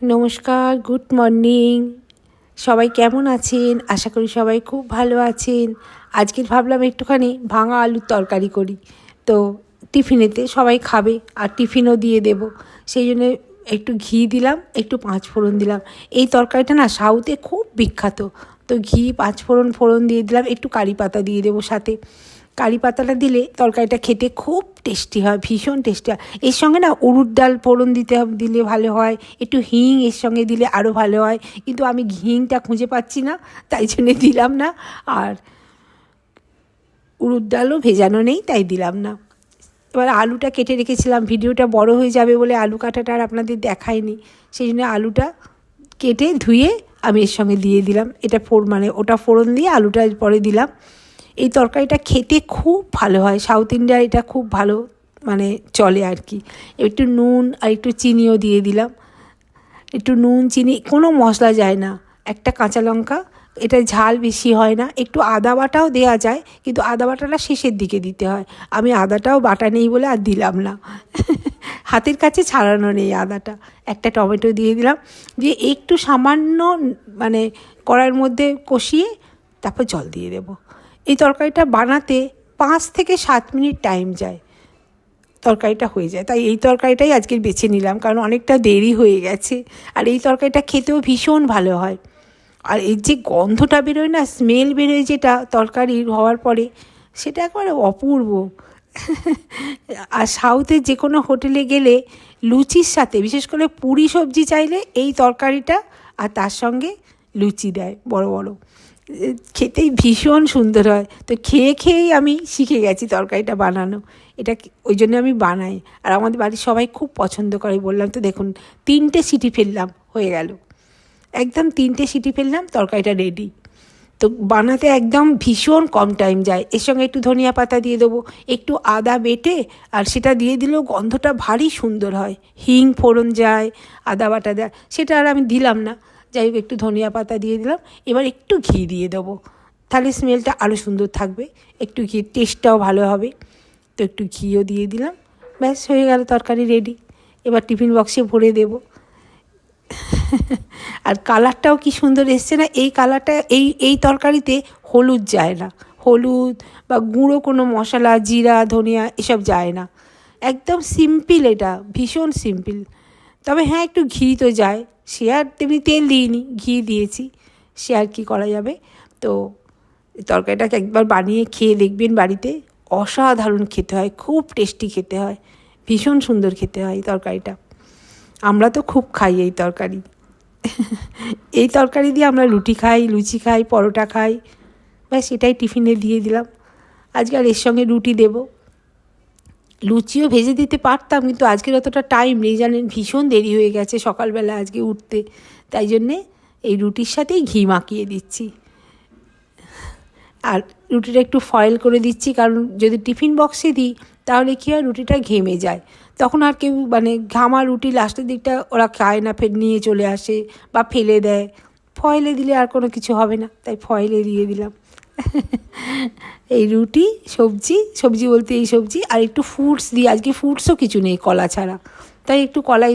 নমস্কার, good morning. সবাই কেমন আছেন? আশা করি সবাই খুব ভালো আছেন। আজকে ভাবলাম একটুখানি ভাঙা আলুর তরকারি করি, তো টিফিনেতে সবাই খাবে আর টিফিনও দিয়ে দেব। সেই জন্য একটু ঘি দিলাম, একটু পাঁচফোড়ন দিলাম। এই তরকারিটা না সাউথে খুব বিখ্যাত, তো ঘি ফোড়ন দিয়ে দিলাম, একটু কারি পাতা দিয়ে দেবো সাথে। কারি পাতাটা দিলে তরকারিটা খেতে খুব টেস্টি হয়, ভীষণ টেস্টি হয়। এর সঙ্গে না উড়দ ডাল ফোড়ন দিলে ভালো হয়, একটু হিং এর সঙ্গে দিলে আরও ভালো হয়, কিন্তু আমি হিংটা খুঁজে পাচ্ছি না, তাই জন্যে দিলাম না। আর উড়দ ডালও ভেজানো নেই, তাই দিলাম না। এবার আলুটা কেটে রেখেছিলাম, ভিডিওটা বড় হয়ে যাবে বলে আলু কাটাটা আর আপনাদের দেখাইনি। সেই জন্য আলুটা কেটে ধুয়ে আমি এর সঙ্গে দিয়ে দিলাম। এটা ওটা ফোড়ন দিয়ে আলুটা পরে দিলাম। এই তরকারিটা খেতে খুব ভালো হয়, সাউথ ইন্ডিয়া এটা খুব ভালো চলে আর কি। একটু নুন আর একটু চিনিও দিয়ে দিলাম। একটু নুন চিনি, কোনো মশলা যায় না, একটা কাঁচা লঙ্কা, এটা ঝাল বেশি হয় না। একটু আদা বাটাও দেওয়া যায়, কিন্তু আদা বাটাটা শেষের দিকে দিতে হয়। আমি আদাটাও বাটা নেই বলে আর দিলাম না, হাতের কাছে ছাড়ানো নেই আদাটা। একটা টমেটো দিয়ে দিলাম, দিয়ে একটু সামান্য কড়াইয়ের মধ্যে কষিয়ে তারপর জল দিয়ে দেবো। এই তরকারিটা বানাতে 5 থেকে 7 মিনিট টাইম যায়, তরকারিটা হয়ে যায়। তাই এই তরকারিটাই আজকে বেছে নিলাম, কারণ অনেকটা দেরি হয়ে গেছে। আর এই তরকারিটা খেতেও ভীষণ ভালো হয়। আর এর যে গন্ধটা বেরোয় না, স্মেল বেরোয় যেটা তরকারির হওয়ার পরে, সেটা একবারে অপূর্ব। আর সাউথের যে কোনো হোটেলে গেলে লুচির সাথে, বিশেষ করে পুরি সবজি চাইলে এই তরকারিটা, আর তার সঙ্গে লুচি দেয় বড় বড়, খেতেই ভীষণ সুন্দর হয়। তো খেয়েই আমি শিখে গেছি তরকারিটা বানানো। এটা ওই জন্য আমি বানাই, আর আমাদের বাড়ির সবাই খুব পছন্দ করে। বললাম তো, দেখুন 3টে সিটি ফেললাম, হয়ে গেল। একদম 3টে সিটি ফেললাম, তরকারিটা রেডি। তো বানাতে একদম ভীষণ কম টাইম যায়। এর সঙ্গে একটু ধনিয়া পাতা দিয়ে দেবো, একটু আদা বেটে, আর সেটা দিয়ে দিলেও গন্ধটা ভারী সুন্দর হয়। হিং ফোড়ন যায়, আদা বাটা দেয়, সেটা আর আমি দিলাম না। যাই হোক, একটু ধনিয়া পাতা দিয়ে দিলাম। এবার একটু ঘি দিয়ে দেবো, তাহলে স্মেলটা আরও সুন্দর থাকবে, একটু ঘি, টেস্টটাও ভালো হবে। তো একটু ঘিও দিয়ে দিলাম, ব্যাস হয়ে গেল, তরকারি রেডি। এবার টিফিন বক্সে ভরে দেবো। আর কালারটাও কি সুন্দর এসছে না! এই কালারটা, এই তরকারিতে হলুদ যায় না, হলুদ বা গুঁড়ো কোনো মশলা, জিরা ধনিয়া এসব যায় না। একদম সিম্পল, এটা ভীষণ সিম্পল। তবে হ্যাঁ, একটু ঘি তো যায়, সে আর তেমনি তেল দিইনি, ঘি দিয়েছি, সে আর কি করা যাবে। তো তরকারিটাকে একবার বানিয়ে খেয়ে দেখবেন বাড়িতে, অসাধারণ খেতে হয়, খুব টেস্টি খেতে হয়, ভীষণ সুন্দর খেতে হয় তরকারিটা। আমরা তো খুব খাই এই তরকারি। এই তরকারি দিয়ে আমরা রুটি খাই, লুচি খাই, পরোটা খাই, ব্যাস এটাই টিফিনে দিয়ে দিলাম। আজকে আর এর সঙ্গে রুটি দেব। লুচিও ভেজে দিতে পারতাম, কিন্তু আজকের অতটা টাইম নেই, জানেন, ভীষণ দেরি হয়ে গেছে সকালবেলা আজকে উঠতে, তাই জন্যে এই রুটির সাথেই ঘি মাখিয়ে দিচ্ছি। আর রুটিটা একটু ফয়েল করে দিচ্ছি, কারণ যদি টিফিন বক্সে দিই তাহলে কী হয়, রুটিটা ঘেমে যায়, তখন আর কেউ ঘামা রুটি লাস্টের দিকটা ওরা খায় না, ফের নিয়ে চলে আসে বা ফেলে দেয়। ফয়েলে দিলে আর কোনো কিছু হবে না, তাই ফয়েলে দিয়ে দিলাম। এই রুটি, সবজি বলতে এই সবজি, আর একটু ফ্রুটস দিই, আজকে ফ্রুটসও কিছু নেই কলা ছাড়া, তাই একটু কলাই